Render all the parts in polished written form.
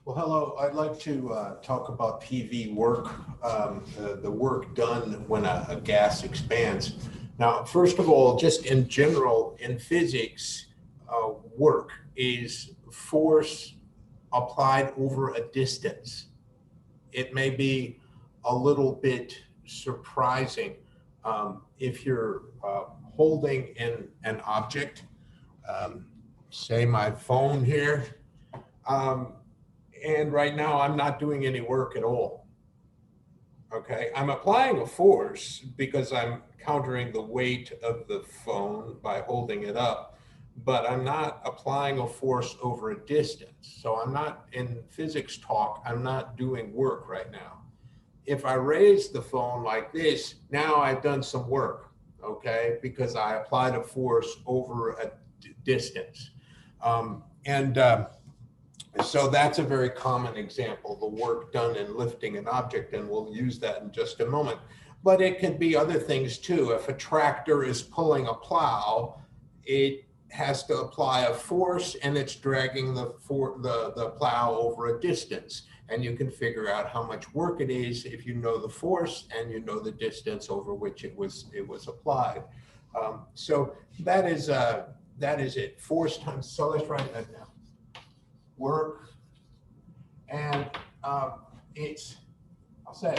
Well, hello. I'd like to talk about PV work, the work done when a gas expands. Now, first of all, just in general, in physics, work is force applied over a distance. It may be a little bit surprising if you're holding in an object, um, say my phone here. Um, and right now I'm not doing any work at all. Okay, I'm applying a force because I'm countering the weight of the phone by holding it up, but I'm not applying a force over a distance. So I'm not, in physics talk, I'm not doing work right now. If I raise the phone like this, now I've done some work, okay, because I applied a force over a distance. And so that's a very common example, the work done in lifting an object, and we'll use that in just a moment. But it can be other things too. If a tractor is pulling a plow, it has to apply a force and it's dragging the plow over a distance. And you can figure out how much work it is if you know the force and you know the distance over which it was applied. So that is it. Force times. So let's write that down. Work, and it's, I'll say,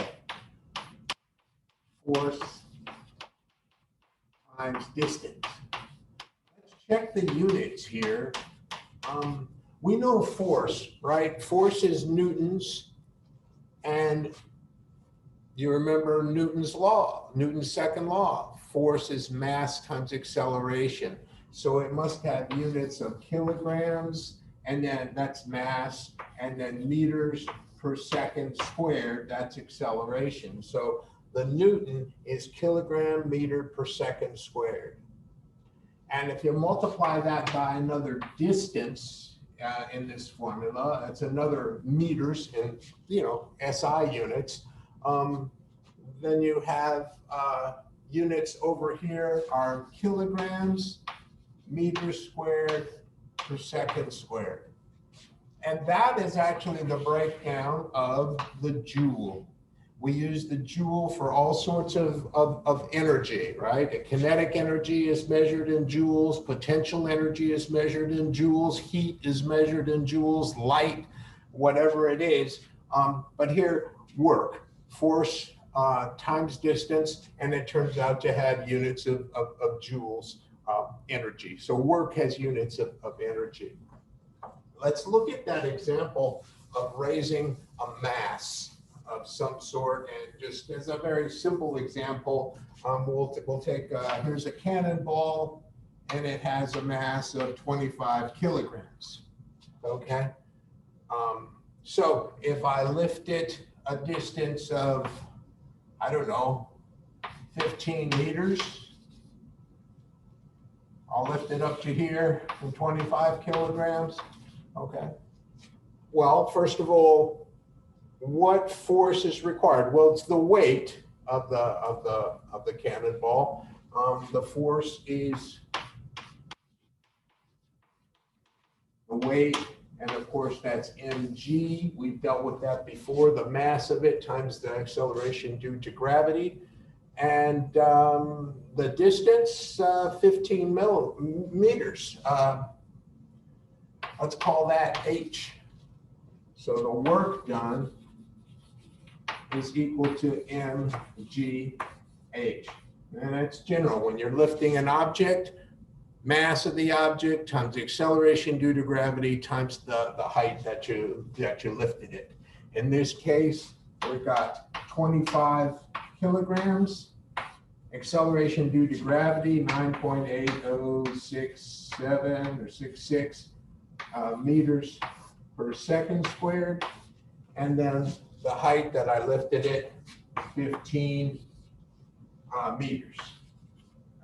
force times distance. Let's check the units here. We know force, right? Force is newtons, and you remember Newton's law, Newton's second law. Force is mass times acceleration. So it must have units of kilograms, and then that's mass, and then meters per second squared, that's acceleration. So the Newton is kilogram meter per second squared. And if you multiply that by another distance in this formula, that's another meters in, SI units, then you have units over here are kilograms meters squared per second squared. And that is actually the breakdown of the joule. We use the joule for all sorts of energy, right? Kinetic energy is measured in joules, potential energy is measured in joules, heat is measured in joules, light, whatever it is. But here, work, force times distance, and it turns out to have units of joules energy. So work has units of energy. Let's look at that example of raising a mass of some sort, and just as a very simple example, we'll take, here's a cannonball, and it has a mass of 25 kilograms, okay? So if I lift it a distance of, I don't know, 15 meters, I'll lift it up to here from 25 kilograms, okay? Well, first of all, what force is required? Well, it's the weight of the cannonball. The force is the weight, and of course that's mg. We've dealt with that before. The mass of it times the acceleration due to gravity, and the distance 15 millimeters. Let's call that h. So the work done is equal to mgh. And that's general. When you're lifting an object, mass of the object times the acceleration due to gravity times the height that you lifted it. In this case, we've got 25 kilograms, acceleration due to gravity 9.8067 or 66 meters per second squared, and then the height that I lifted it, 15 meters.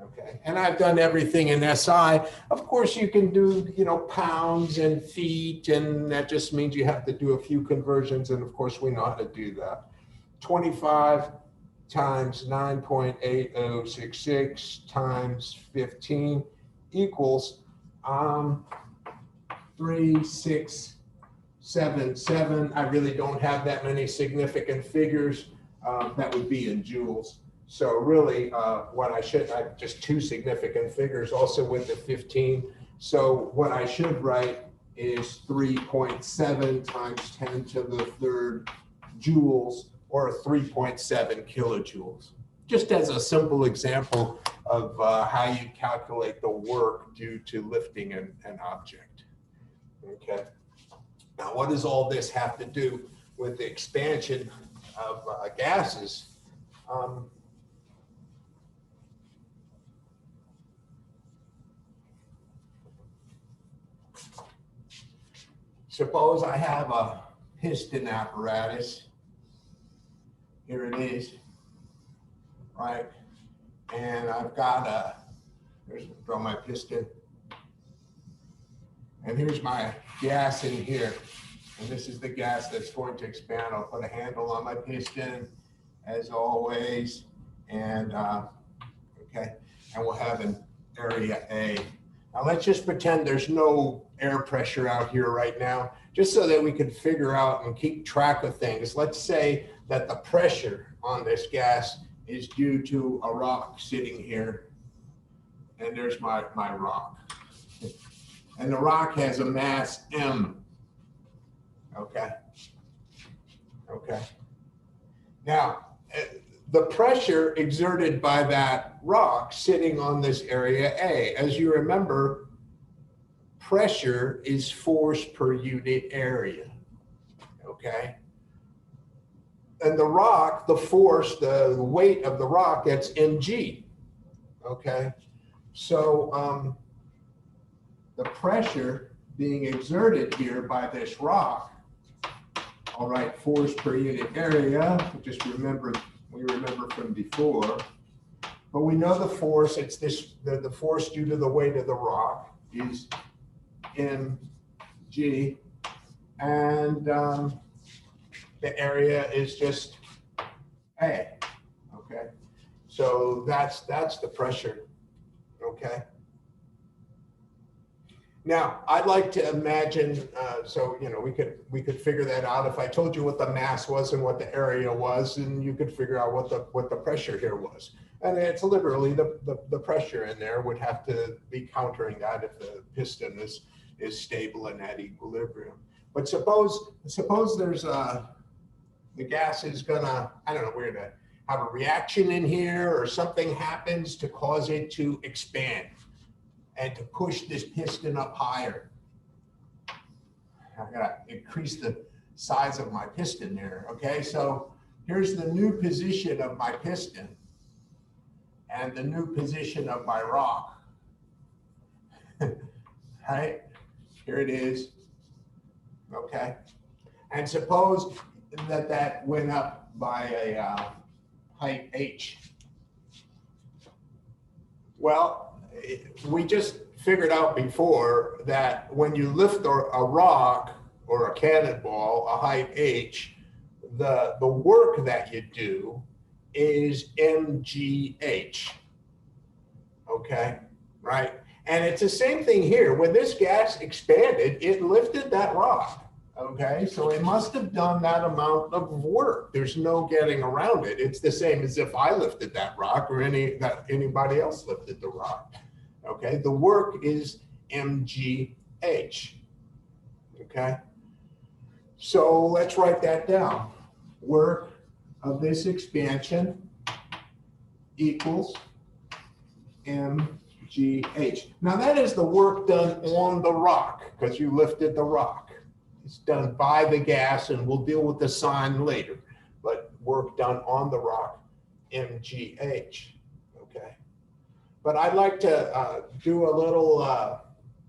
Okay, and I've done everything in SI. Of course, you can do, pounds and feet, and that just means you have to do a few conversions, and of course, we know how to do that. 25 times 9.8066 times 15 equals 367 0.77. I really don't have that many significant figures. That would be in joules. So really, what I should, I just two significant figures also with the 15. So what I should write is 3.7 times 10 to the third joules, or 3.7 kilojoules. Just as a simple example of how you calculate the work due to lifting an object. Okay. Now, what does all this have to do with the expansion of gases? Suppose I have a piston apparatus. Here it is, right? And I've got throw my piston. And here's my gas in here. And this is the gas that's going to expand. I'll put a handle on my piston, as always. And, okay, and we'll have an area A. Now let's just pretend there's no air pressure out here right now, just so that we can figure out and keep track of things. Let's say that the pressure on this gas is due to a rock sitting here. And there's my rock. And the rock has a mass M. Okay. Okay. Now, the pressure exerted by that rock sitting on this area A, as you remember, pressure is force per unit area. Okay. And the rock, the force, the weight of the rock, that's mg. Okay. So the pressure being exerted here by this rock, all right, force per unit area, just remember, we remember from before, but we know the force, it's this, the force due to the weight of the rock is mg, and the area is just A, okay? So that's the pressure, okay? Now, I'd like to imagine, so, you know, we could figure that out. If I told you what the mass was and what the area was, and you could figure out what the pressure here was. And it's literally the pressure in there would have to be countering that if the piston is stable and at equilibrium. But suppose there's the gas is gonna, I don't know, we're gonna have a reaction in here, or something happens to cause it to expand and to push this piston up higher. I gotta increase the size of my piston there, okay? So here's the new position of my piston and the new position of my rock, right? Here it is, okay? And suppose that went up by a height h. Well, we just figured out before that when you lift a rock or a cannonball, a height h, the work that you do is mgh, okay, right? And it's the same thing here. When this gas expanded, it lifted that rock, okay? So it must have done that amount of work. There's no getting around it. It's the same as if I lifted that rock or anybody else lifted the rock, okay? The work is mgh, okay? So let's write that down. Work of this expansion equals mgh. Now that is the work done on the rock, because you lifted the rock. It's done by the gas, and we'll deal with the sign later, but work done on the rock, mgh, okay? But I'd like to do a little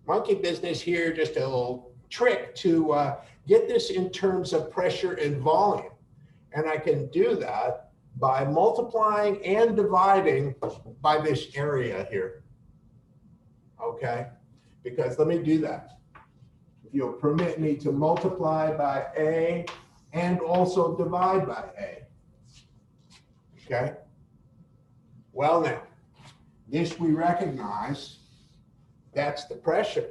monkey business here, just a little trick to get this in terms of pressure and volume. And I can do that by multiplying and dividing by this area here, okay? Because let me do that. If you'll permit me to multiply by A and also divide by A, okay? Well now, this we recognize, that's the pressure,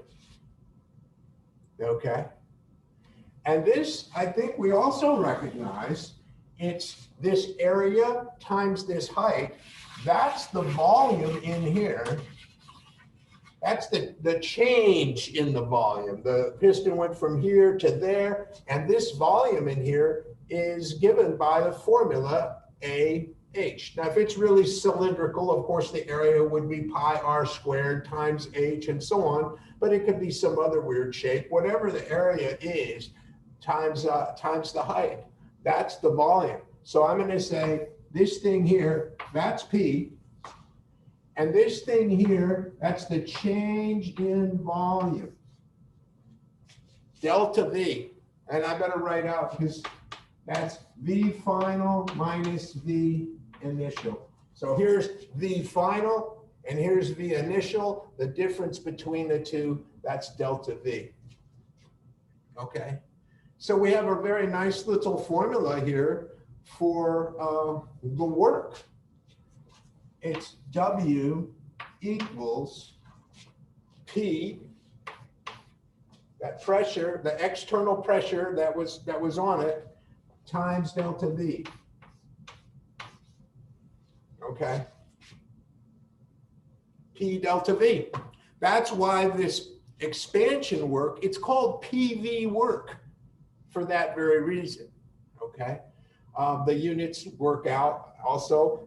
okay? And this, I think we also recognize, it's this area times this height. That's the volume in here. That's the change in the volume. The piston went from here to there, and this volume in here is given by the formula AH. Now, if it's really cylindrical, of course, the area would be pi r squared times h and so on, but it could be some other weird shape. Whatever the area is, times the height. That's the volume. So I'm going to say this thing here, that's P. And this thing here, that's the change in volume. Delta V. And I better write out because that's V final minus V initial. So here's V final and here's V initial. The difference between the two, that's delta V. Okay. So we have a very nice little formula here for the work. It's W equals P, that pressure, the external pressure that was on it, times delta V. Okay. P delta V. That's why this expansion work, it's called PV work for that very reason. Okay. The units work out also.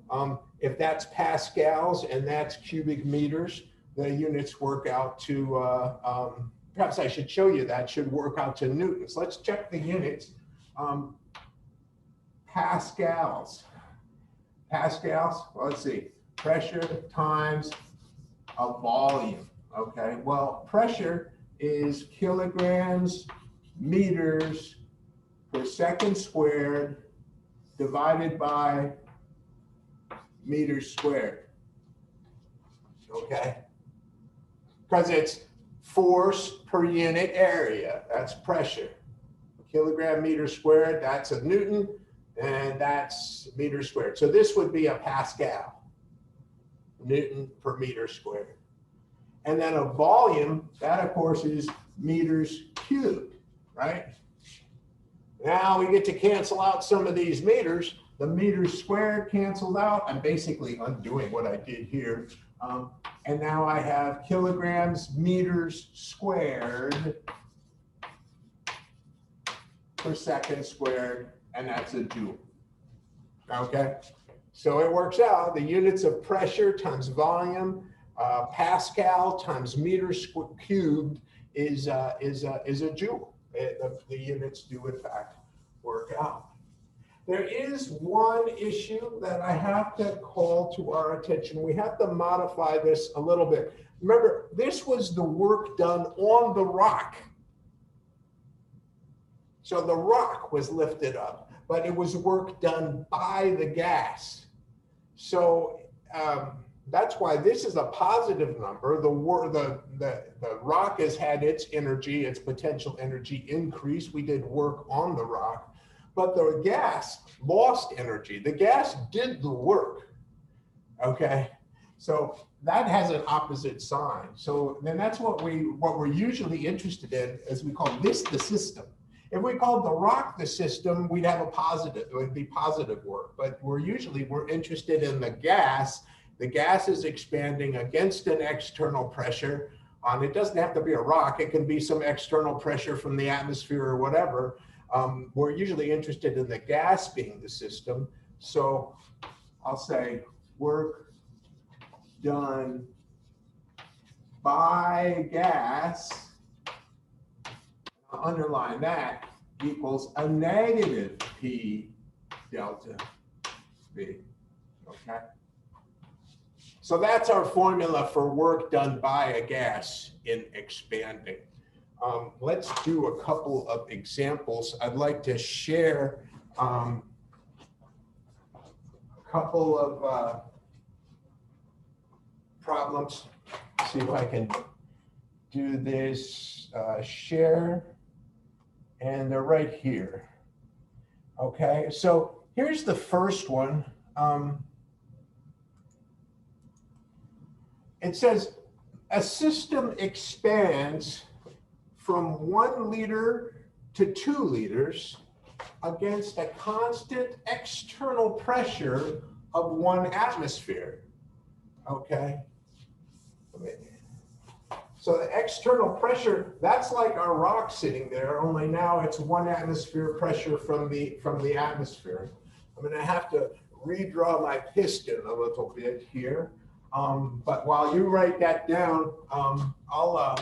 If that's pascals and that's cubic meters, the units work out to, perhaps I should show you that, should work out to newtons. Let's check the units. Pascals. Pascals, well, let's see, pressure times a volume. Okay, well, pressure is kilograms meters per second squared divided by meters squared. Okay, because it's force per unit area. That's pressure. Kilogram meter squared, that's a Newton, and that's meter squared. So this would be a Pascal, Newton per meter squared. And then a volume, that of course is meters cubed, right? Now we get to cancel out some of these meters. The meters squared canceled out. I'm basically undoing what I did here. And now I have kilograms meters squared per second squared, and that's a joule. Okay, so it works out. The units of pressure times volume, Pascal times meters cubed is a joule. The units do in fact work out. There is one issue that I have to call to our attention. We have to modify this a little bit. Remember, this was the work done on the rock. So the rock was lifted up, but it was work done by the gas. So that's why this is a positive number. The rock has had its energy, its potential energy increase. We did work on the rock. But the gas lost energy. The gas did the work, okay? So that has an opposite sign. So then that's what we're usually interested in, as we call this the system. If we called the rock the system, we'd have a positive, it would be positive work. But we're interested in the gas. The gas is expanding against an external pressure. It doesn't have to be a rock. It can be some external pressure from the atmosphere or whatever. We're usually interested in the gas being the system. So I'll say work done by gas, I'll underline that, equals a negative P delta V, okay? So that's our formula for work done by a gas in expanding. Let's do a couple of examples. I'd like to share a couple of problems. See if I can do this, share, and they're right here. Okay, so here's the first one. It says a system expands from 1 liter to 2 liters against a constant external pressure of 1 atmosphere. Okay. So the external pressure, that's like our rock sitting there, only now it's 1 atmosphere pressure from the atmosphere. I'm going to have to redraw my piston a little bit here. But while you write that down, I'll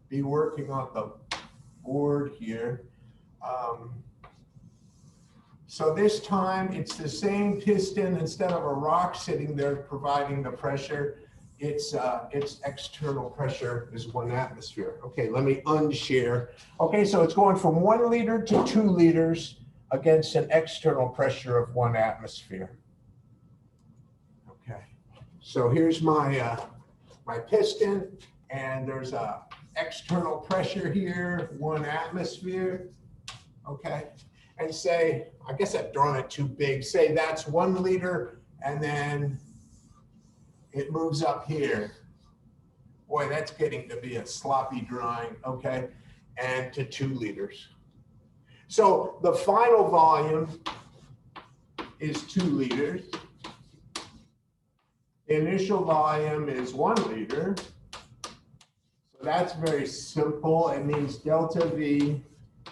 be working on the board here. So this time it's the same piston. Instead of a rock sitting there providing the pressure, its external pressure is 1 atmosphere. Okay, let me unshare. Okay, so it's going from 1 liter to 2 liters against an external pressure of 1 atmosphere. Okay, so here's my my piston, and there's a external pressure here, 1 atmosphere. Okay, and say, I guess I've drawn it too big. Say that's 1 liter, and then it moves up here. Boy, that's getting to be a sloppy drawing, okay? And to 2 liters. So the final volume is 2 liters. The initial volume is 1 liter. So that's very simple. It means delta V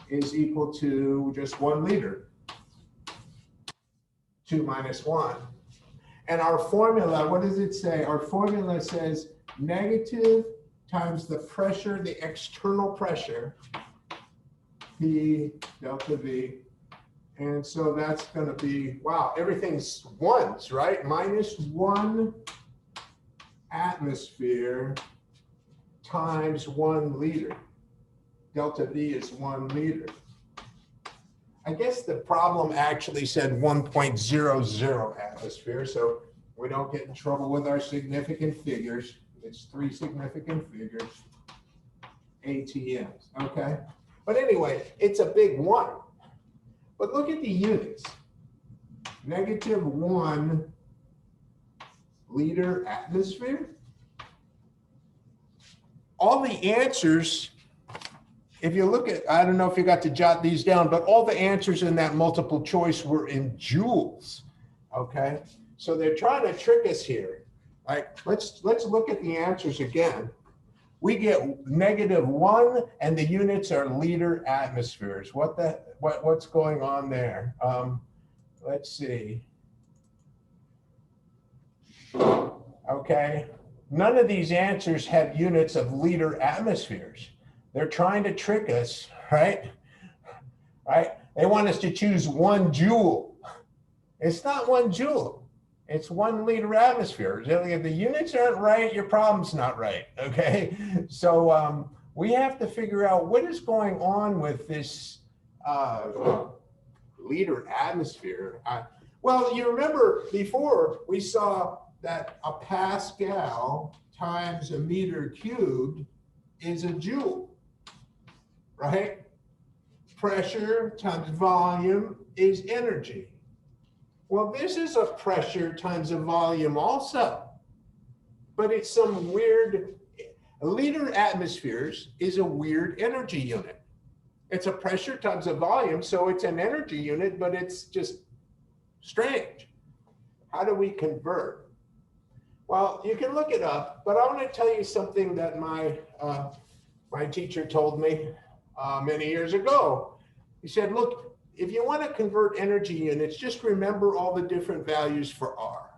is equal to just 1 liter. 2 minus 1. And our formula, what does it say? Our formula says negative times the pressure, the external pressure, P delta V. And so that's going to be, wow, everything's ones, right? Minus 1 atmosphere times 1 liter. Delta V is 1 liter. I guess the problem actually said 1.00 atmosphere, so we don't get in trouble with our significant figures. It's 3 significant figures, ATMs, okay? But anyway, it's a big 1. But look at the units. Negative 1 liter atmosphere. All the answers, if you look at, I don't know if you got to jot these down, but all the answers in that multiple choice were in joules, okay? So they're trying to trick us here. Like, let's look at the answers again. We get negative 1, and the units are liter atmospheres. What's going on there? Let's see. Okay, none of these answers have units of liter atmospheres. They're trying to trick us, right? Right? They want us to choose 1 joule. It's not 1 joule. It's 1 liter atmosphere. If the units aren't right, your problem's not right, okay? So we have to figure out what is going on with this liter atmosphere. Well, you remember before we saw that a Pascal times a meter cubed is a joule. Right? Pressure times volume is energy. Well, this is a pressure times a volume also, but it's some weird, liter atmospheres is a weird energy unit. It's a pressure times a volume, so it's an energy unit, but it's just strange. How do we convert? Well, you can look it up, but I want to tell you something that my teacher told me many years ago. He said, look, if you want to convert energy units, just remember all the different values for R.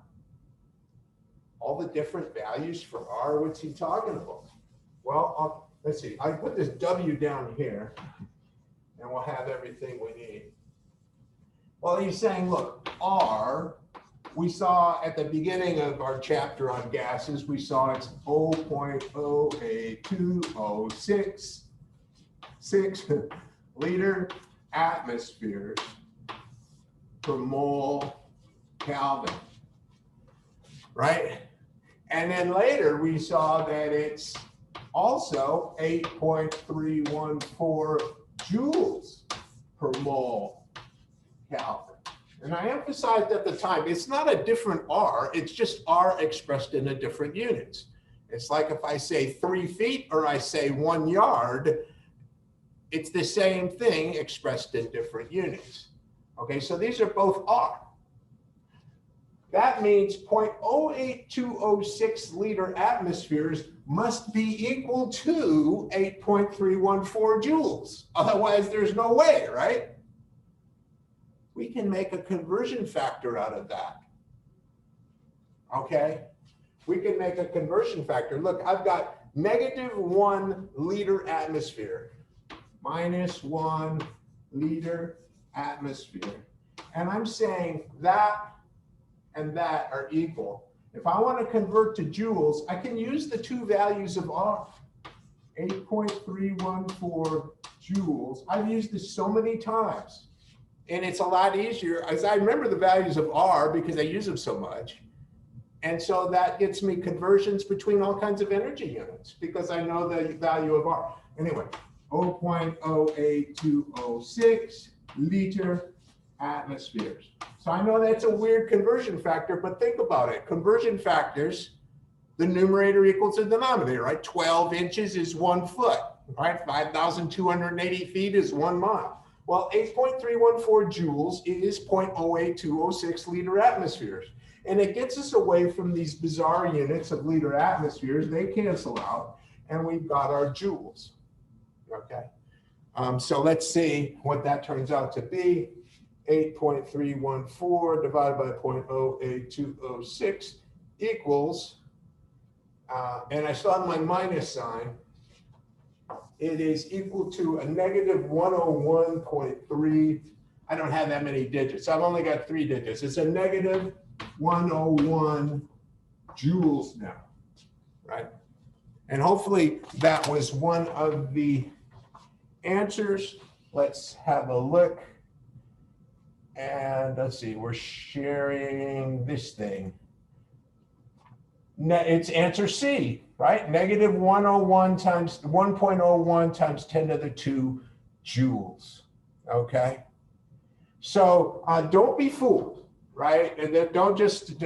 All the different values for R, what's he talking about? Well, let's see, I put this W down here, and we'll have everything we need. Well, he's saying, look, R, we saw at the beginning of our chapter on gases, we saw it's 0.08206 liter atmospheres per mole Kelvin, right? And then later we saw that it's also 8.314 joules per mole Kelvin. And I emphasized at the time, it's not a different R, it's just R expressed in a different units. It's like if I say 3 feet or I say 1 yard, it's the same thing expressed in different units. Okay, so these are both R. That means 0.08206 liter atmospheres must be equal to 8.314 joules. Otherwise, there's no way, right? We can make a conversion factor out of that. Okay? We can make a conversion factor. Look, I've got -1 liter atmosphere, -1 liter atmosphere. And I'm saying that and that are equal. If I want to convert to joules, I can use the two values of R. 8.314 joules. I've used this so many times. And it's a lot easier, as I remember the values of R because I use them so much. And so that gets me conversions between all kinds of energy units because I know the value of R. Anyway, 0.08206 liter atmospheres. So I know that's a weird conversion factor, but think about it. Conversion factors, the numerator equals the denominator, right? 12 inches is 1 foot, right? 5,280 feet is 1 mile. Well, 8.314 joules is 0.08206 liter atmospheres. And it gets us away from these bizarre units of liter atmospheres. They cancel out, and we've got our joules, okay? So let's see what that turns out to be. 8.314 divided by 0.08206 equals, and I still have my minus sign, it is equal to a -101.3. I don't have that many digits. I've only got 3 digits. It's a -101 joules now, right? And hopefully that was one of the answers. Let's have a look. And let's see, we're sharing this thing. It's answer C, right? -101 times 1.01 times 10 to the 2 joules, okay? So don't be fooled, right? And then don't just,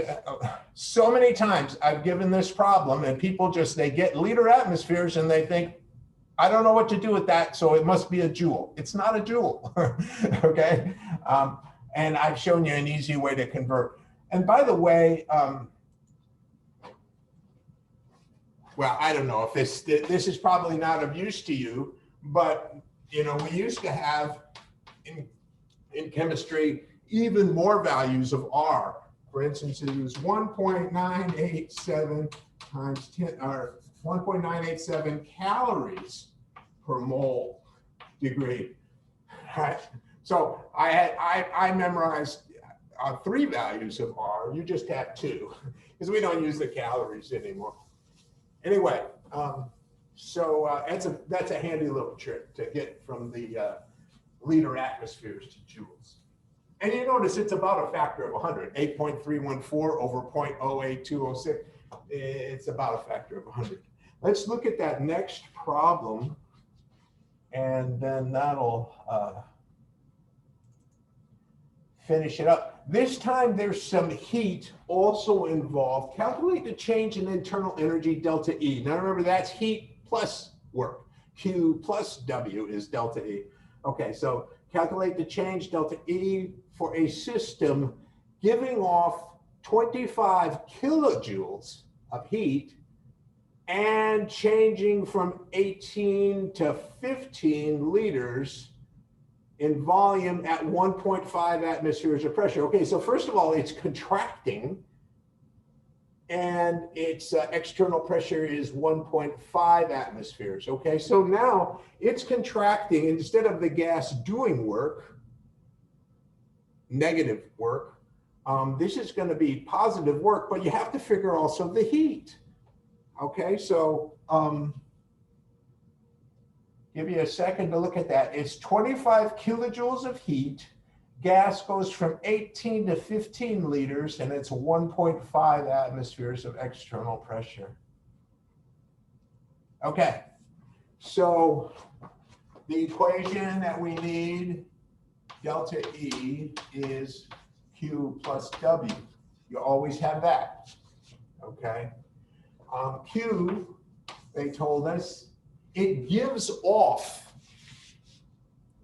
so many times I've given this problem and people just, they get liter atmospheres and they think, I don't know what to do with that, so it must be a joule. It's not a joule, okay? And I've shown you an easy way to convert. And by the way, well, I don't know if this is probably not of use to you, but you know, we used to have in chemistry even more values of R. For instance, it was 1.987 times 10, or 1.987 calories per mole degree. Right? So I memorized 3 values of R. You just have 2 because we don't use the calories anymore. Anyway, so that's a handy little trick to get from the liter atmospheres to joules. And you notice it's about a factor of 100. 8.314 over 0.08206. It's about a factor of 100. Let's look at that next problem, and then that'll finish it up. This time there's some heat also involved. Calculate the change in internal energy delta E. Now remember, that's heat plus work. Q plus W is delta E. Okay, so calculate the change delta E for a system giving off 25 kilojoules of heat and changing from 18 to 15 liters in volume at 1.5 atmospheres of pressure. Okay, so first of all, it's contracting, and its external pressure is 1.5 atmospheres. Okay, so now it's contracting. Instead of the gas doing work, negative work, this is going to be positive work, but you have to figure also the heat. Okay, so give you a second to look at that. It's 25 kilojoules of heat. Gas goes from 18 to 15 liters, and it's 1.5 atmospheres of external pressure. Okay, so the equation that we need, delta E, is Q plus W. You always have that, okay? Q, they told us, it gives off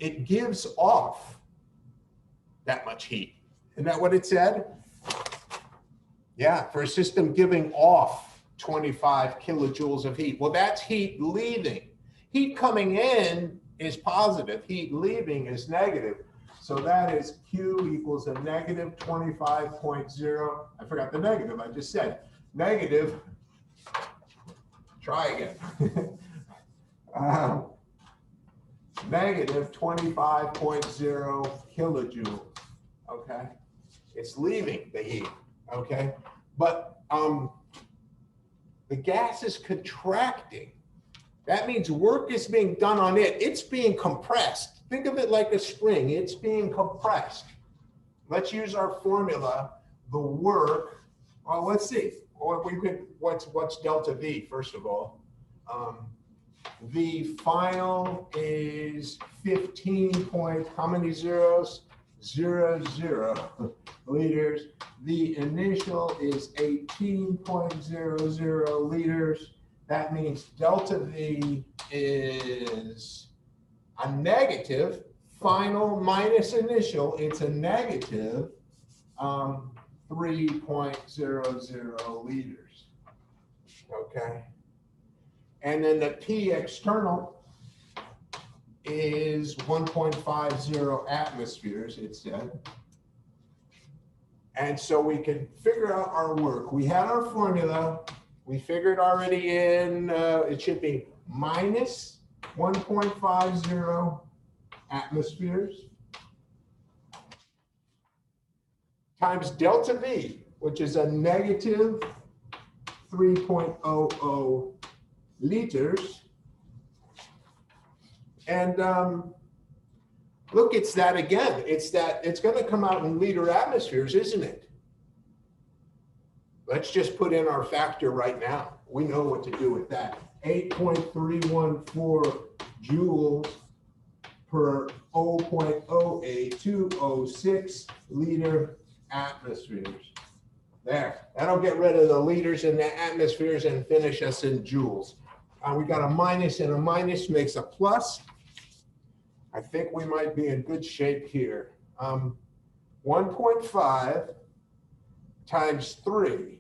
it gives off that much heat. Isn't that what it said? Yeah, for a system giving off 25 kilojoules of heat. Well, that's heat leaving. Heat coming in is positive. Heat leaving is negative. So that is Q equals a negative 25.0. I forgot the negative. I just said negative. Try again. Negative 25.0 kilojoules. Okay. It's leaving the heat. Okay. But the gas is contracting. That means work is being done on it. It's being compressed. Think of it like a spring. It's being compressed. Let's use our formula. The work. Well, let's see. Or we could. What's delta V first of all? The final is 15 point. How many zeros? 00 liters. The initial is 18.00 liters. That means delta V is a negative, final minus initial, it's a negative 3.00 liters. Okay. And then the P external is 1.50 atmospheres, it said. And so we can figure out our work. We had our formula. We figured already in, it should be minus 1.50 atmospheres times delta V, which is a negative 3.00 liters. And look, it's that again. It's going to come out in liter atmospheres, isn't it? Let's just put in our factor right now. We know what to do with that. 8.314 joules per 0.08206 liter atmospheres. There. That'll get rid of the liters in the atmospheres and finish us in joules. We got a minus, and a minus makes a plus. I think we might be in good shape here. 1.5 times 3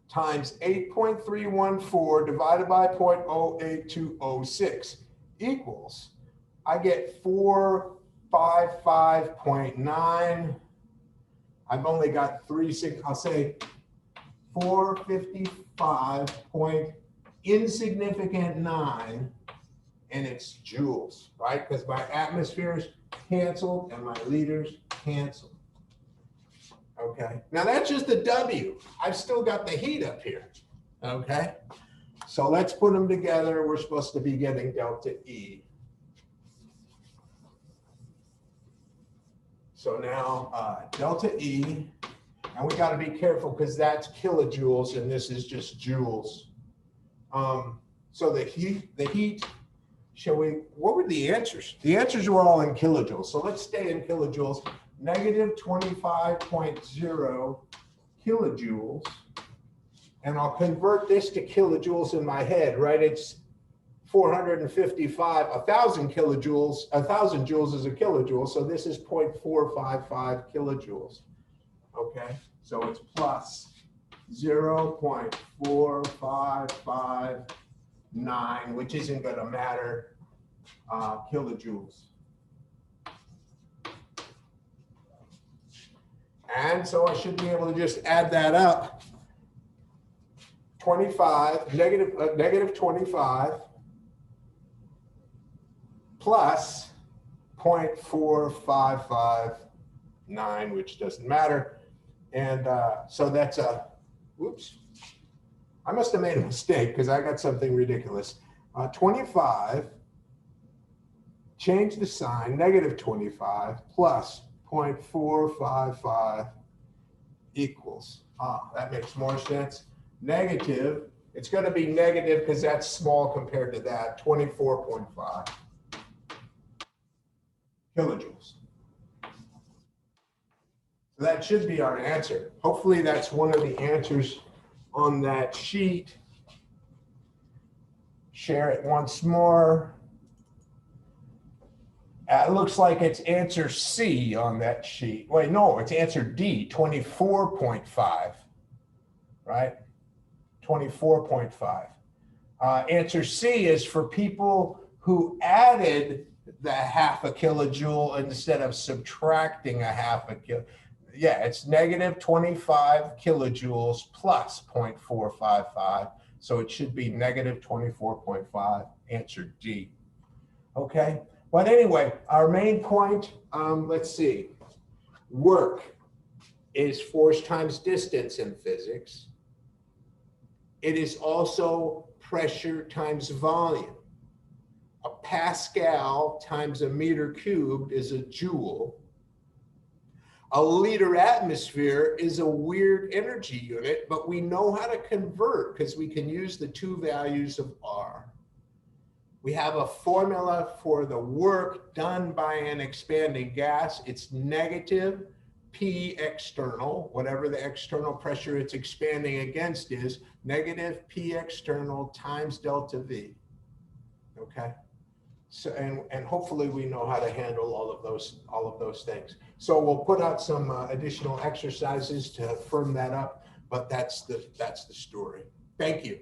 times 8.314 divided by 0.08206 equals, I get 455.9. I've only got 3, I'll say 455 point insignificant 9, and it's joules, right? Because my atmospheres canceled and my liters canceled. Okay, now that's just the W. I've still got the heat up here. Okay, so let's put them together. We're supposed to be getting delta E. So now delta E, and we got to be careful because that's kilojoules and this is just joules. So the heat, what were the answers? The answers were all in kilojoules. So let's stay in kilojoules. Negative 25.0 kilojoules. And I'll convert this to kilojoules in my head, right? It's 455, 1,000 kilojoules. 1,000 joules is a kilojoule. So this is 0.455 kilojoules. Okay, so it's plus 0.4559, which isn't going to matter, kilojoules. And so I should be able to just add that up. 25, negative 25 plus 0.4559, which doesn't matter. And so that's a, whoops, I must have made a mistake because I got something ridiculous. 25, change the sign, negative 25 plus 0.455 equals, that makes more sense. Negative, it's going to be negative because that's small compared to that, 24.5 kilojoules. So that should be our answer. Hopefully that's one of the answers on that sheet. Share it once more. It looks like it's answer C on that sheet. Wait, no, it's answer D, 24.5, right? 24.5. Answer C is for people who added the half a kilojoule instead of subtracting a half a kilo. Yeah, it's negative 25 kilojoules plus 0.455. So it should be negative 24.5, answer D. Okay, but anyway, our main point, let's see, work is force times distance in physics. It is also pressure times volume. A Pascal times a meter cubed is a joule. A liter atmosphere is a weird energy unit, but we know how to convert because we can use the two values of R. We have a formula for the work done by an expanding gas. It's negative P external, whatever the external pressure it's expanding against is, negative P external times delta V. Okay. So, and hopefully we know how to handle all of those things. So we'll put out some additional exercises to firm that up, but that's the story. Thank you.